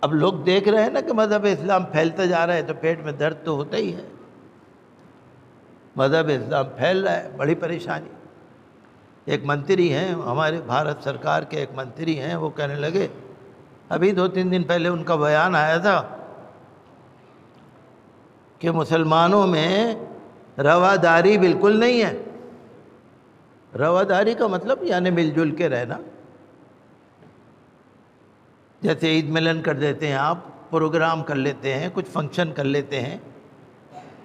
اب لوگ دیکھ رہے ہیں نا کہ مذہب اسلام پھیلتا جا رہا ہے تو پیٹ میں درد تو ہوتا ہی ہے. مذہب اسلام پھیل رہا ہے، بڑی پریشانی. ایک منتری ہیں ہمارے بھارت سرکار کے، ایک منتری ہیں، وہ کہنے لگے، ابھی 2-3 دن پہلے ان کا بیان آیا تھا کہ مسلمانوں میں رواداری بالکل نہیں ہے. رواداری کا مطلب یعنی مل جل کے رہنا. جیسے عید ملن کر دیتے ہیں آپ، پروگرام کر لیتے ہیں، کچھ فنکشن کر لیتے ہیں.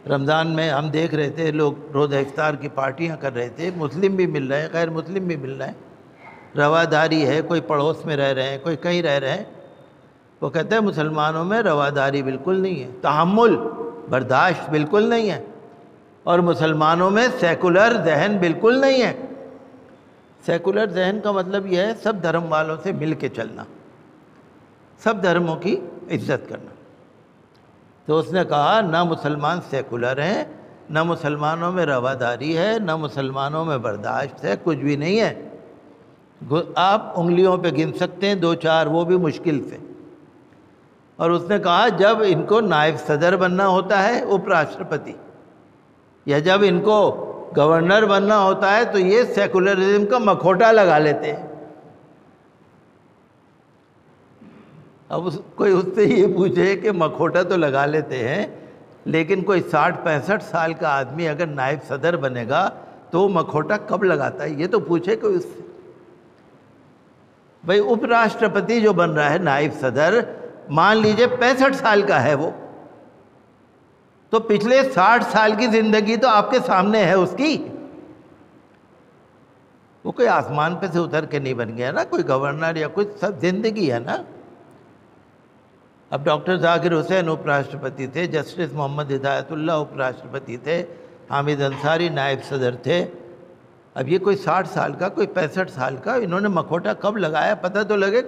رمضان میں ہم دیکھ رہے تھے لوگ روزہ افطار کی پارٹیاں کر رہے تھے، مسلم بھی مل رہے ہیں، غیر مسلم بھی مل رہے ہیں. رواداری ہے، کوئی پڑوس میں رہ رہے ہیں، کوئی کہیں رہ رہے ہیں. وہ کہتے ہیں مسلمانوں میں رواداری بالکل نہیں ہے، تحمل، برداشت بالکل نہیں ہے. اور مسلمانوں میں سیکولر ذہن بالکل نہیں ہے. سیکولر ذہن کا مطلب یہ ہے سب دھرم والوں سے مل کے چلنا، سب دھرموں کی عزت کرنا. تو اس نے کہا نہ مسلمان سیکولر ہیں، نہ مسلمانوں میں رواداری ہے، نہ مسلمانوں میں برداشت ہے، کچھ بھی نہیں ہے. آپ انگلیوں پہ گن سکتے ہیں 2-4، وہ بھی مشکل سے. اور اس نے کہا جب ان کو نائب صدر بننا ہوتا ہے، اپ راشٹرپتی، یا جب ان کو گورنر بننا ہوتا ہے تو یہ سیکولرزم کا مکھوٹا لگا لیتے ہیں. اب کوئی اس سے یہ پوچھے کہ مکھوٹا تو لگا لیتے ہیں، لیکن کوئی 60-65 سال کا آدمی اگر نائب صدر بنے گا تو وہ مکھوٹا کب لگاتا ہے، یہ تو پوچھے کوئی اس سے. بھئی اپ راشٹرپتی جو بن رہا ہے نائب صدر، مان لیجئے 65 سال کا ہے وہ، تو پچھلے 60 سال کی زندگی تو آپ کے سامنے ہے اس کی. وہ کوئی آسمان پہ سے اتر کے نہیں بن گیا نا کوئی گورنر یا کچھ، سب زندگی ہے نا. اب ڈاکٹر ذاکر حسین اپ راشٹرپتی تھے، جسٹس محمد ہدایت اللہ اپ راشٹرپتی تھے، حامد انصاری نائب صدر تھے. اب یہ کوئی 60 سال کا، کوئی 65 سال کا، انہوں نے مکھوٹا کب لگایا؟ پتہ تو لگے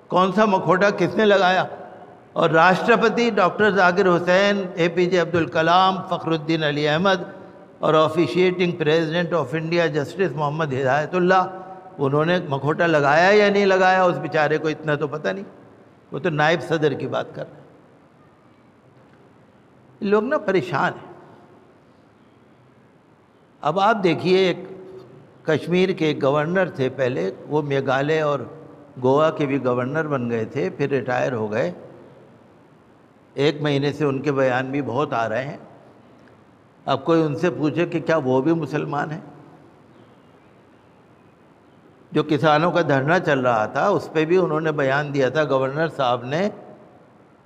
کون سا مکھوٹا کس نے لگایا. اور راشٹرپتی ڈاکٹر ذاکر حسین، اے پی جے عبد الکلام، فخر الدین علی احمد، اور آفیشیٹنگ پریزیڈنٹ آف انڈیا جسٹس محمد ہدایت اللہ، انہوں نے مکھوٹا لگایا یا نہیں لگایا؟ اس بیچارے کو اتنا تو پتہ نہیں، وہ تو نائب صدر کی بات کر رہے ہیں. لوگ نا پریشان ہیں. اب آپ دیکھیے، ایک کشمیر کے ایک گورنر تھے پہلے، وہ میگھالیہ اور گوا کے بھی گورنر بن گئے تھے، پھر ریٹائر ہو گئے. 1 مہینے سے ان کے بیان بھی بہت آ رہے ہیں. اب کوئی ان سے پوچھے کہ کیا وہ بھی مسلمان ہیں؟ جو کسانوں کا دھرنا چل رہا تھا اس پہ بھی انہوں نے بیان دیا تھا گورنر صاحب نے،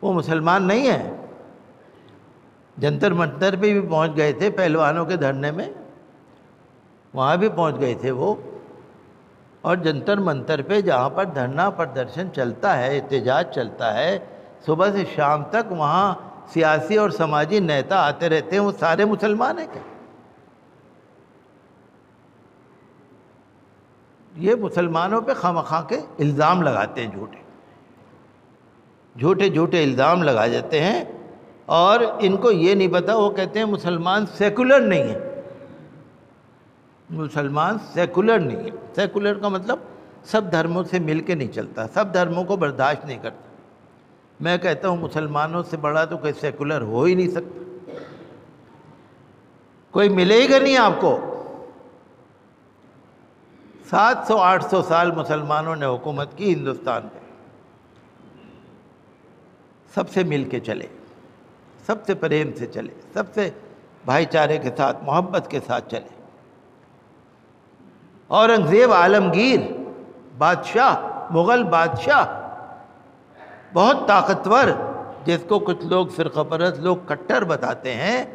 وہ مسلمان نہیں ہیں. جنتر منتر پہ بھی پہنچ گئے تھے پہلوانوں کے دھرنے میں، وہاں بھی پہنچ گئے تھے وہ. اور جنتر منتر پہ جہاں پر دھرنا پردرشن چلتا ہے، احتجاج چلتا ہے، صبح سے شام تک وہاں سیاسی اور سماجی نیتا آتے رہتے ہیں، وہ سارے مسلمان ہیں کیا؟ یہ مسلمانوں پہ خواہ کے الزام لگاتے ہیں، جھوٹے الزام لگا جاتے ہیں. اور ان کو یہ نہیں پتا، وہ کہتے ہیں مسلمان سیکولر نہیں ہے. مسلمان سیکولر نہیں ہے. سیکولر کا مطلب سب دھرموں سے مل کے نہیں چلتا، سب دھرموں کو برداشت نہیں کرتا. میں کہتا ہوں مسلمانوں سے بڑا تو کوئی سیکولر ہو ہی نہیں سکتا، کوئی ملے گا نہیں آپ کو. 700-800 سال مسلمانوں نے حکومت کی ہندوستان پہ. سب سے مل کے چلے، سب سے پریم سے چلے، سب سے بھائی چارے کے ساتھ، محبت کے ساتھ چلے. اورنگزیب عالمگیر بادشاہ، مغل بادشاہ، بہت طاقتور، جس کو کچھ لوگ فرقہ پرست لوگ کٹر بتاتے ہیں،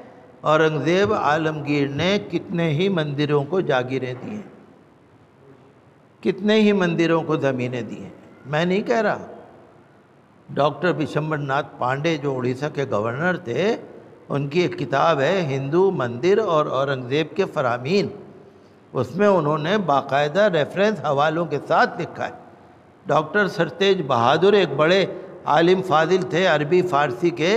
اورنگزیب عالمگیر نے کتنے ہی مندروں کو جاگیریں دی ہیں، کتنے ہی مندروں کو زمینیں دی ہیں. میں نہیں کہہ رہا. ڈاکٹر بشمبر ناتھ پانڈے جو اڑیسہ کے گورنر تھے، ان کی ایک کتاب ہے ہندو مندر اور اورنگزیب کے فرامین. اس میں انہوں نے باقاعدہ ریفرنس حوالوں کے ساتھ لکھا ہے. ڈاکٹر سرتیج بہادر ایک بڑے عالم فاضل تھے، عربی فارسی کے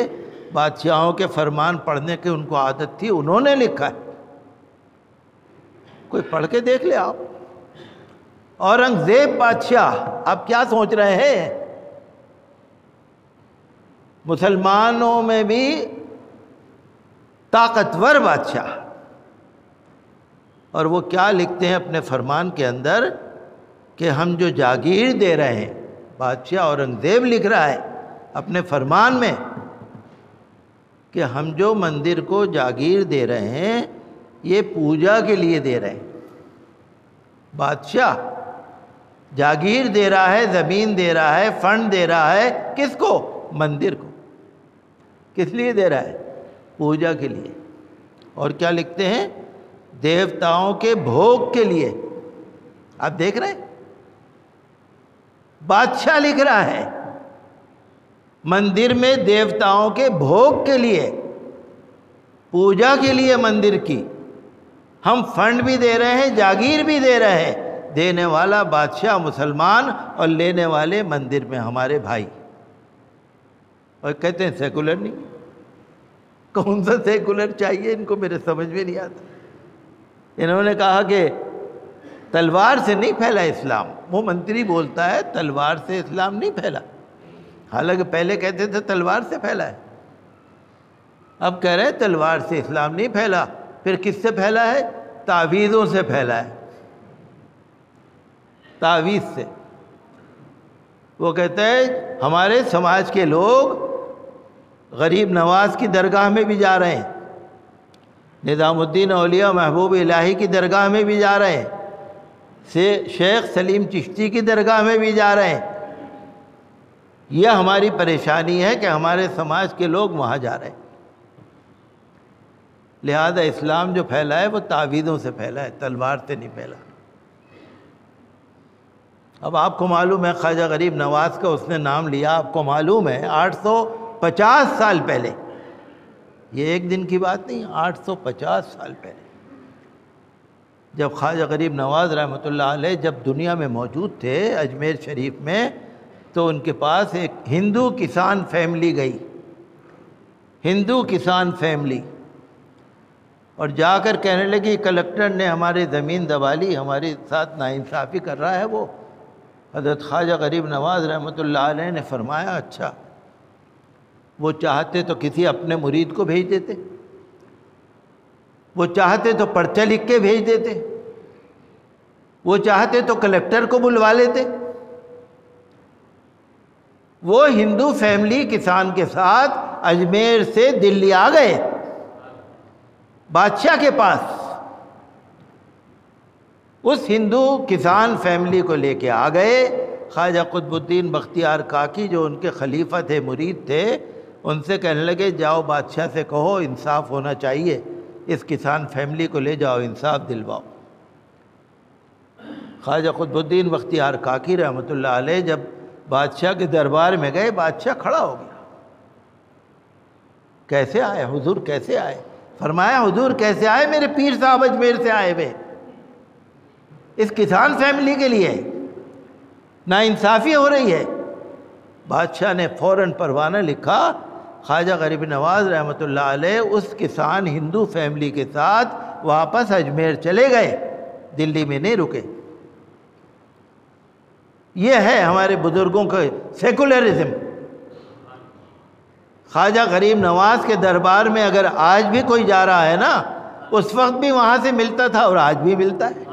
بادشاہوں کے فرمان پڑھنے کی ان کو عادت تھی، انہوں نے لکھا ہے. کوئی پڑھ کے دیکھ لے آپ. اورنگزیب بادشاہ، آپ کیا سوچ رہے ہیں؟ مسلمانوں میں بھی طاقتور بادشاہ. اور وہ کیا لکھتے ہیں اپنے فرمان کے اندر کہ ہم جو جاگیر دے رہے ہیں، بادشاہ اورنگزیب لکھ رہا ہے اپنے فرمان میں کہ ہم جو مندر کو جاگیر دے رہے ہیں یہ پوجا کے لیے دے رہے ہیں. بادشاہ جاگیر دے رہا ہے، زمین دے رہا ہے، فنڈ دے رہا ہے، کس کو؟ مندر کو. کس لیے دے رہا ہے؟ پوجا کے لیے. اور کیا لکھتے ہیں؟ دیوتاؤں کے بھوگ کے لیے. آپ دیکھ رہے ہیں بادشاہ لکھ رہا ہے مندر میں دیوتاؤں کے بھوگ کے لیے، پوجا کے لیے مندر کی ہم فنڈ بھی دے رہے ہیں، جاگیر بھی دے رہے ہیں. دینے والا بادشاہ مسلمان اور لینے والے مندر میں ہمارے بھائی. اور کہتے ہیں سیکولر نہیں. کون سا سیکولر چاہیے ان کو؟ میرے سمجھ میں نہیں آتا. انہوں نے کہا کہ تلوار سے نہیں پھیلا اسلام. وہ منتری بولتا ہے تلوار سے اسلام نہیں پھیلا، حالانکہ پہلے کہتے تھے تلوار سے پھیلا ہے. اب کہہ رہے ہیں تلوار سے اسلام نہیں پھیلا. پھر کس سے پھیلا ہے؟ تعویذوں سے پھیلا ہے. تعویذ سے. وہ کہتے ہیں ہمارے سماج کے لوگ غریب نواز کی درگاہ میں بھی جا رہے ہیں، نظام الدین اولیاء محبوب الہی کی درگاہ میں بھی جا رہے ہیں، شیخ سلیم چشتی کی درگاہ میں بھی جا رہے ہیں. یہ ہماری پریشانی ہے کہ ہمارے سماج کے لوگ وہاں جا رہے ہیں. لہذا اسلام جو پھیلا ہے وہ تعویذوں سے پھیلا ہے، تلوار سے نہیں پھیلا. اب آپ کو معلوم ہے خواجہ غریب نواز کا اس نے نام لیا، آپ کو معلوم ہے 850 سال پہلے، یہ ایک دن کی بات نہیں، 850 سال پہلے جب خواجہ غریب نواز رحمۃ اللہ علیہ جب دنیا میں موجود تھے اجمیر شریف میں، تو ان کے پاس ایک ہندو کسان فیملی گئی، ہندو کسان فیملی، اور جا کر کہنے لگی کلکٹر نے ہماری زمین دبا لی، ہمارے ساتھ ناانصافی کر رہا ہے وہ. حضرت خواجہ غریب نواز رحمۃ اللہ علیہ نے فرمایا اچھا، وہ چاہتے تو کسی اپنے مرید کو بھیج دیتے، وہ چاہتے تو پرچہ لکھ کے بھیج دیتے، وہ چاہتے تو کلکٹر کو بلوا لیتے. وہ ہندو فیملی کسان کے ساتھ اجمیر سے دلی آ گئے بادشاہ کے پاس. اس ہندو کسان فیملی کو لے کے آ گئے. خواجہ قطب الدین بختیار کاکی جو ان کے خلیفہ تھے، مرید تھے، ان سے کہنے لگے جاؤ بادشاہ سے کہو انصاف ہونا چاہیے، اس کسان فیملی کو لے جاؤ، انصاف دلواؤ. خواجہ قطب الدین بختیار کاکی رحمۃ اللہ علیہ جب بادشاہ کے دربار میں گئے، بادشاہ کھڑا ہو گیا. کیسے آئے حضور، کیسے آئے؟ فرمایا حضور کیسے آئے؟ میرے پیر صاحب اجمیر سے آئے ہوئے، اس کسان فیملی کے لیے ناانصافی ہو رہی ہے. بادشاہ نے فوراً پروانہ لکھا. خواجہ غریب نواز رحمۃ اللہ علیہ اس کسان ہندو فیملی کے ساتھ واپس اجمیر چلے گئے، دلی میں نہیں رکے. یہ ہے ہمارے بزرگوں کا سیکولرزم. خواجہ غریب نواز کے دربار میں اگر آج بھی کوئی جا رہا ہے نا، اس وقت بھی وہاں سے ملتا تھا اور آج بھی ملتا ہے.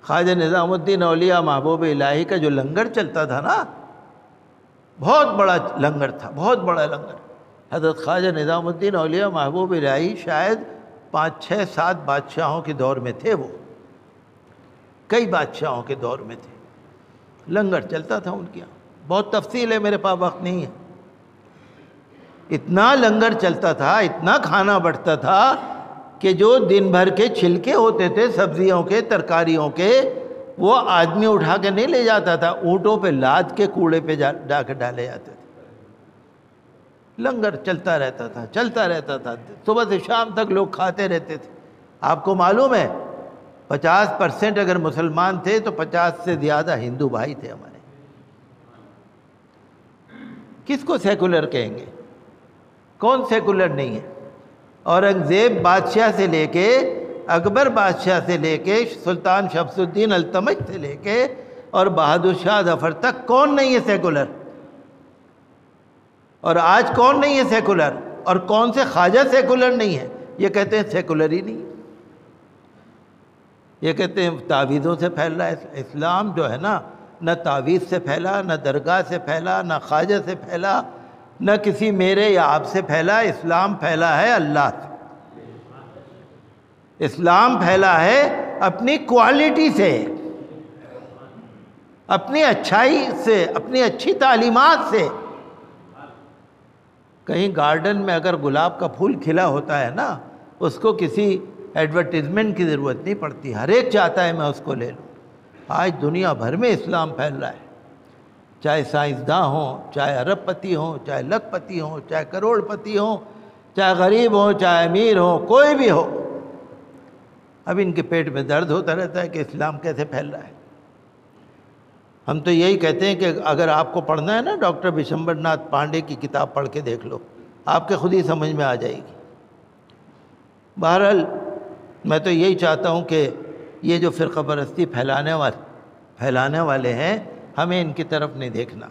خواجہ نظام الدین اولیاء محبوب الہی کا جو لنگر چلتا تھا نا، بہت بڑا لنگر تھا، بہت بڑا لنگر. حضرت خواجہ نظام الدین اولیاء محبوب الہی شاید 5 6 7 بادشاہوں کے دور میں تھے، وہ کئی بادشاہوں کے دور میں تھے. لنگر چلتا تھا ان کے یہاں. بہت تفصیل ہے، میرے پاس وقت نہیں ہے. اتنا لنگر چلتا تھا، اتنا کھانا بٹتا تھا کہ جو دن بھر کے چھلکے ہوتے تھے سبزیوں کے، ترکاریوں کے، وہ آدمی اٹھا کے نہیں لے جاتا تھا، اونٹوں پہ لاد کے کوڑے پہ جا کے ڈالے جاتے تھے. لنگر چلتا رہتا تھا، چلتا رہتا تھا، صبح سے شام تک لوگ کھاتے رہتے تھے. آپ کو معلوم ہے 50% اگر مسلمان تھے تو 50 سے زیادہ ہندو بھائی تھے ہمارے. کس کو سیکولر کہیں گے؟ کون سیکولر نہیں ہے؟ اورنگزیب بادشاہ سے لے کے، اکبر بادشاہ سے لے کے، سلطان شمس الدین التمش سے لے کے اور بہادر شاہ ظفر تک کون نہیں ہے سیکولر؟ اور آج کون نہیں ہے سیکولر، اور کون سے خواجہ سیکولر نہیں ہے؟ یہ کہتے ہیں سیکولر ہی نہیں ہے، یہ کہتے ہیں تعویذوں سے پھیل رہا ہے۔ اسلام جو ہے نا، نہ تعویذ سے پھیلا، نہ درگاہ سے پھیلا، نہ خواجہ سے پھیلا، نہ کسی میرے یا آپ سے پھیلا۔ اسلام پھیلا ہے اللہ سے، اسلام پھیلا ہے اپنی کوالٹی سے، اپنی اچھائی سے، اپنی اچھی تعلیمات سے۔ کہیں گارڈن میں اگر گلاب کا پھول کھلا ہوتا ہے نا، اس کو کسی ایڈورٹیزمنٹ کی ضرورت نہیں پڑتی، ہر ایک چاہتا ہے میں اس کو لے لوں۔ آج دنیا بھر میں اسلام پھیل رہا ہے، چاہے سائنسداں ہوں، چاہے ارب پتی ہوں، چاہے لکھ پتی ہوں، چاہے کروڑ پتی ہوں، چاہے غریب ہوں، چاہے امیر ہوں، کوئی بھی ہو، اب ان کے پیٹ میں درد ہوتا رہتا ہے کہ اسلام کیسے پھیل رہا ہے۔ ہم تو یہی کہتے ہیں کہ اگر آپ کو پڑھنا ہے نا، ڈاکٹر بشمبر ناتھ پانڈے کی کتاب پڑھ کے دیکھ لو، آپ کے خود ہی سمجھ میں آ جائے گی۔ بہرحال میں تو یہی چاہتا ہوں کہ یہ جو فرقہ پرستی پھیلانے والے ہیں، ہمیں ان کی طرف نہیں دیکھنا۔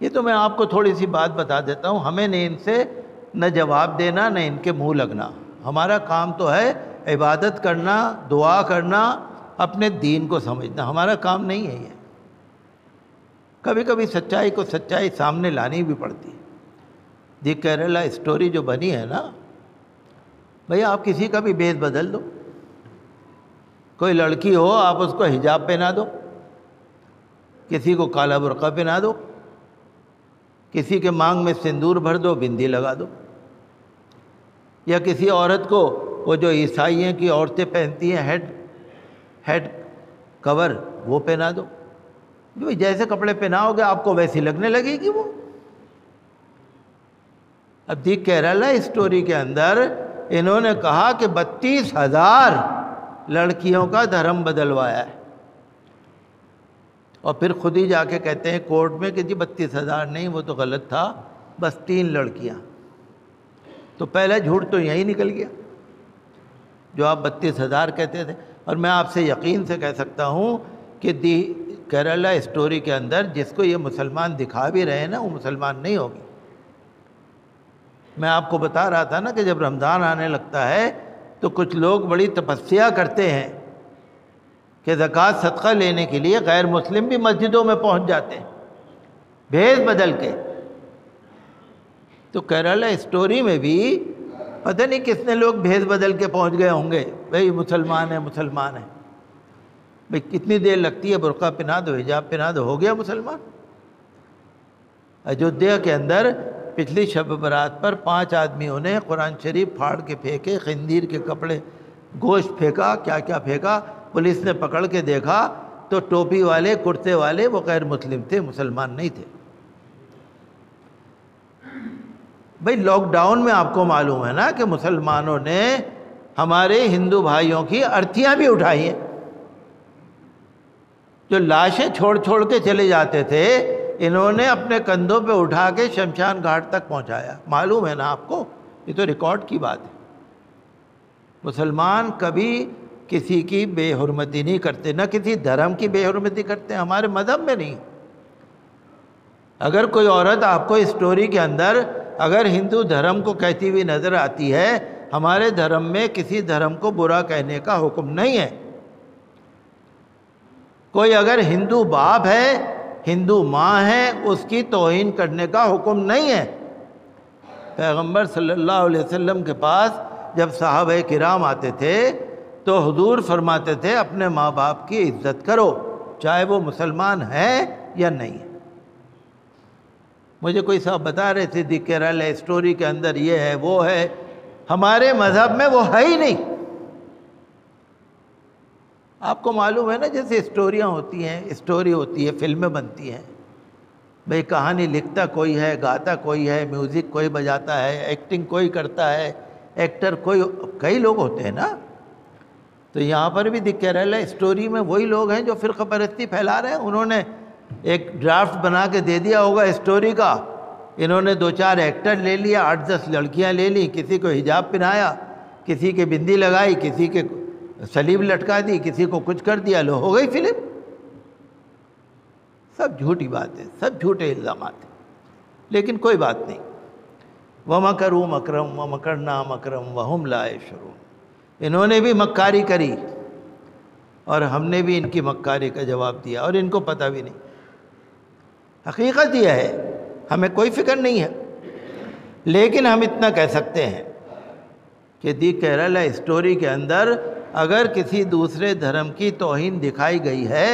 یہ تو میں آپ کو تھوڑی سی بات بتا دیتا ہوں، ہمیں نہیں ان سے نہ جواب دینا، نہ ان کے منہ لگنا۔ ہمارا کام تو ہے عبادت کرنا، دعا کرنا، اپنے دین کو سمجھنا، ہمارا کام نہیں ہے یہ۔ کبھی کبھی سچائی کو سچائی سامنے لانی بھی پڑتی ہے۔ دی کیرلا اسٹوری جو بنی ہے نا، بھئی آپ کسی کا بھی بھیس بدل دو، کوئی لڑکی ہو آپ اس کو حجاب پہنا دو، کسی کو کالا برقع پہنا دو، کسی کے مانگ میں سندور بھر دو، بندی لگا دو، یا کسی عورت کو وہ جو عیسائیوں کی عورتیں پہنتی ہیں ہیڈ کور، وہ پہنا دو۔ جیسے کپڑے پہناؤ گے آپ کو ویسی لگنے لگے گی وہ۔ اب دی کیرلا اسٹوری کے اندر انہوں نے کہا کہ 32,000 لڑکیوں کا دھرم بدلوایا ہے، اور پھر خود ہی جا کے کہتے ہیں کورٹ میں کہ جی 32,000 نہیں، وہ تو غلط تھا، بس 3 لڑکیاں۔ تو پہلا جھوٹ تو یہی نکل گیا جو آپ 32,000 کہتے تھے۔ اور میں آپ سے یقین سے کہہ سکتا ہوں کہ دی کیرلا اسٹوری کے اندر جس کو یہ مسلمان دکھا بھی رہے ہیں نا، وہ مسلمان نہیں ہوگی۔ میں آپ کو بتا رہا تھا نا کہ جب رمضان آنے لگتا ہے تو کچھ لوگ بڑی تپسیا کرتے ہیں کہ زکوٰۃ صدقہ لینے کے لیے غیر مسلم بھی مسجدوں میں پہنچ جاتے ہیں بھیس بدل کے۔ تو کیرلا اسٹوری میں بھی پتہ نہیں کتنے لوگ بھیس بدل کے پہنچ گئے ہوں گے، بھئی مسلمان ہیں مسلمان ہیں۔ بھئی کتنی دیر لگتی ہے، برقع پہنا دو، حجاب پہنا دو، ہو گیا مسلمان۔ ایودھیا کے اندر پچھلی شب برات پر 5 آدمیوں نے قرآن شریف پھاڑ کے پھینکے، خنزیر کے کپڑے، گوشت پھینکا، کیا کیا پھینکا۔ پولیس نے پکڑ کے دیکھا تو ٹوپی والے، کرتے والے، وہ غیر مسلم تھے، مسلمان نہیں تھے۔ بھئی لاک ڈاؤن میں آپ کو معلوم ہے نا کہ مسلمانوں نے ہمارے ہندو بھائیوں کی ارتھیاں بھی اٹھائی ہیں، جو لاشیں چھوڑ چھوڑ کے چلے جاتے تھے، انہوں نے اپنے کندھوں پہ اٹھا کے شمشان گھاٹ تک پہنچایا۔ معلوم ہے نا آپ کو، یہ تو ریکارڈ کی بات ہے۔ مسلمان کبھی کسی کی بے حرمتی نہیں کرتے، نہ کسی دھرم کی بے حرمتی کرتے ہیں، ہمارے مذہب میں نہیں۔ اگر کوئی عورت آپ کو اسٹوری کے اندر اگر ہندو دھرم کو کہتی ہوئی نظر آتی ہے، ہمارے دھرم میں کسی دھرم کو برا کہنے کا حکم نہیں ہے۔ کوئی اگر ہندو باپ ہے، ہندو ماں ہے، اس کی توہین کرنے کا حکم نہیں ہے۔ پیغمبر صلی اللہ علیہ وسلم کے پاس جب صحابہ کرام آتے تھے تو حضور فرماتے تھے اپنے ماں باپ کی عزت کرو، چاہے وہ مسلمان ہیں یا نہیں۔ مجھے کوئی صاحب بتا رہے تھے دی کیرلا اسٹوری کے اندر یہ ہے وہ ہے، ہمارے مذہب میں وہ ہے ہی نہیں۔ آپ کو معلوم ہے نا، جیسے اسٹوریاں ہوتی ہیں، اسٹوری ہوتی ہے، فلمیں بنتی ہیں، بھئی کہانی لکھتا کوئی ہے، گاتا کوئی ہے، میوزک کوئی بجاتا ہے، ایکٹنگ کوئی کرتا ہے، ایکٹر کوئی، کئی لوگ ہوتے ہیں نا۔ تو یہاں پر بھی دی کیرلا اسٹوری میں وہی لوگ ہیں جو فرقہ پرستی پھیلا رہے ہیں۔ انہوں نے ایک ڈرافٹ بنا کے دے دیا ہوگا اسٹوری کا، انہوں نے 2-4 ایکٹر لے لیا، 8-10 لڑکیاں لے لی، کسی کو حجاب پہنایا، کسی کے بندی لگائی، کسی کے سلیب لٹکا دی، کسی کو کچھ کر دیا، لو ہو گئی فلم۔ سب جھوٹی باتیں، سب جھوٹے الزامات ہیں۔ لیکن کوئی بات نہیں. وَمَكَرُوا مَكْرًا وَمَكَرْنَا مَكْرًا وَهُمْ لَا يَشْعُرُونَ. انہوں نے بھی مکاری کری اور ہم نے بھی ان کی مکاری کا جواب دیا اور ان کو پتہ بھی نہیں. حقیقت یہ ہے، ہمیں کوئی فکر نہیں ہے، لیکن ہم اتنا کہہ سکتے ہیں کہ دی کیرلا اسٹوری کے اندر اگر کسی دوسرے دھرم کی توہین دکھائی گئی ہے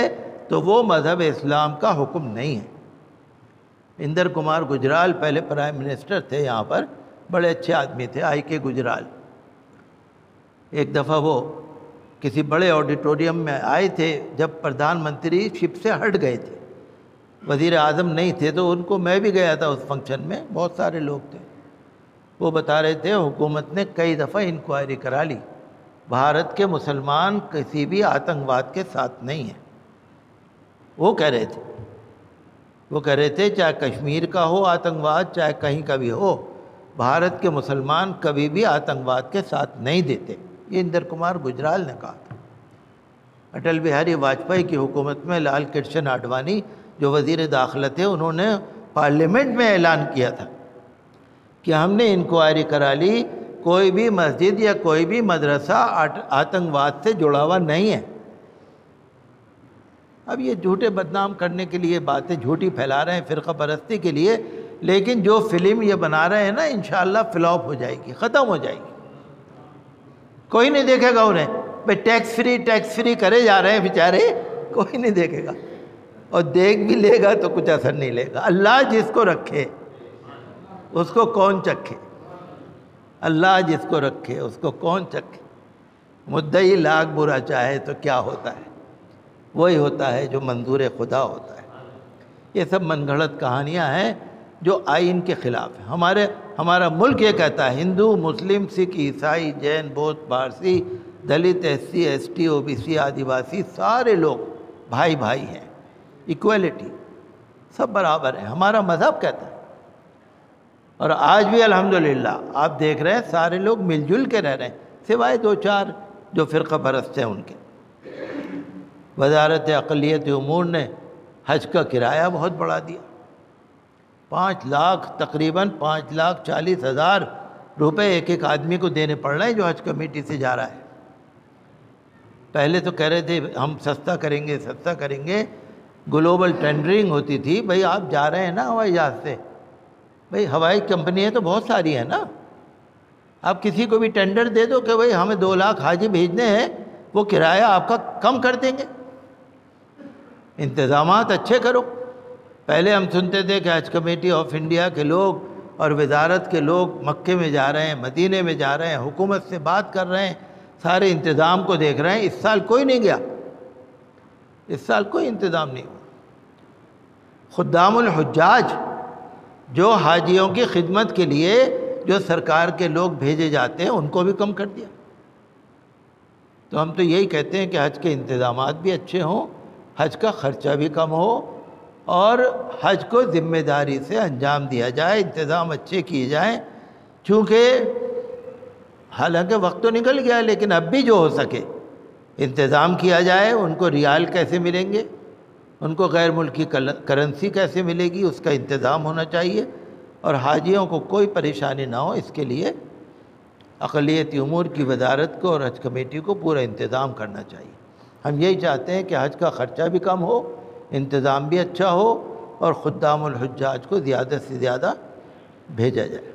تو وہ مذہب اسلام کا حکم نہیں ہے. اندر کمار گجرال پہلے پرائم منسٹر تھے یہاں پر، بڑے اچھے آدمی تھے، آئی کے گجرال. ایک دفعہ وہ کسی بڑے آڈیٹوریم میں آئے تھے جب پردھان منتری شپ سے ہٹ گئے تھے، وزیر اعظم نہیں تھے، تو ان کو میں بھی گیا تھا اس فنکشن میں، بہت سارے لوگ تھے. وہ بتا رہے تھے حکومت نے کئی دفعہ انکوائری کرا لی، بھارت کے مسلمان کسی بھی آتنکواد کے ساتھ نہیں ہیں. وہ کہہ رہے تھے چاہے کشمیر کا ہو آتنکواد، چاہے کہیں کا بھی ہو، بھارت کے مسلمان کبھی بھی آتنکواد کے ساتھ نہیں دیتے. یہ اندر کمار گجرال نے کہا تھا. اٹل بہاری واجپئی کی حکومت میں لال کرشن آڈوانی جو وزیر داخلہ تھے، انہوں نے پارلیمنٹ میں اعلان کیا تھا کہ ہم نے انکوائری کرا لی، کوئی بھی مسجد یا کوئی بھی مدرسہ آتنکواد سے جڑا ہوا نہیں ہے. اب یہ جھوٹے بدنام کرنے کے لیے باتیں جھوٹی پھیلا رہے ہیں فرقہ پرستی کے لیے، لیکن جو فلم یہ بنا رہے ہیں نا انشاءاللہ فلاپ ہو جائے گی، ختم ہو جائے گی. کوئی نہیں دیکھے گا انہیں. بھئی ٹیکس فری کرے جا رہے ہیں بیچارے، کوئی نہیں دیکھے گا، اور دیکھ بھی لے گا تو کچھ اثر نہیں لے گا. اللہ جس کو رکھے اس کو کون چکھے، اللہ جس کو رکھے اس کو کون چکھے. مدعی لاکھ برا چاہے تو کیا ہوتا ہے، وہی ہوتا ہے جو منظور خدا ہوتا ہے. یہ سب من گھڑت کہانیاں ہیں جو آئین کے خلاف ہیں. ہمارا ملک یہ کہتا ہے ہندو، مسلم، سکھ، عیسائی، جین، بودھ، پارسی، دلت، S C, S T, O B C, آدیواسی، سارے لوگ بھائی بھائی ہیں، ایکویلٹی، سب برابر ہیں، ہمارا مذہب کہتا ہے. اور آج بھی الحمدللہ آپ دیکھ رہے ہیں سارے لوگ مل جل کے رہ رہے ہیں، سوائے دو چار جو فرقہ پرست ہیں ان کے. وزارت اقلیت امور نے حج کا کرایہ بہت بڑھا دیا، 5 لاکھ، تقریباً 5,40,000 روپے ایک ایک آدمی کو دینے پڑ رہے ہیں جو حج کمیٹی سے جا رہا ہے. پہلے تو کہہ رہے تھے ہم سستا کریں گے، گلوبل ٹینڈرنگ ہوتی تھی. بھئی آپ جا رہے ہیں نا ہوائی جہاز سے، بھئی ہوائی کمپنیاں تو بہت ساری ہیں نا، آپ کسی کو بھی ٹینڈر دے دو کہ بھئی ہمیں 2 لاکھ حاجی بھیجنے ہیں، وہ کرایہ آپ کا کم کر دیں گے. انتظامات اچھے کرو. پہلے ہم سنتے تھے کہ حج کمیٹی آف انڈیا کے لوگ اور وزارت کے لوگ مکے میں جا رہے ہیں، مدینے میں جا رہے ہیں، حکومت سے بات کر رہے ہیں، سارے انتظام کو دیکھ رہے ہیں. اس سال کوئی نہیں گیا، اس سال کوئی انتظام نہیں ہوا. خدام الحجاج جو حاجیوں کی خدمت کے لیے جو سرکار کے لوگ بھیجے جاتے ہیں ان کو بھی کم کر دیا. تو ہم تو یہی کہتے ہیں کہ حج کے انتظامات بھی اچھے ہوں، حج کا خرچہ بھی کم ہو، اور حج کو ذمہ داری سے انجام دیا جائے، انتظام اچھے کیے جائیں. چونکہ حالانکہ وقت تو نکل گیا لیکن اب بھی جو ہو سکے انتظام کیا جائے. ان کو ریال کیسے ملیں گے، ان کو غیر ملکی کرنسی کیسے ملے گی، اس کا انتظام ہونا چاہیے، اور حاجیوں کو کوئی پریشانی نہ ہو، اس کے لیے اقلیتی امور کی وزارت کو اور حج کمیٹی کو پورا انتظام کرنا چاہیے. ہم یہی چاہتے ہیں کہ حج کا خرچہ بھی کم ہو، انتظام بھی اچھا ہو، اور خدام الحجاج کو زیادہ سے زیادہ بھیجا جائے.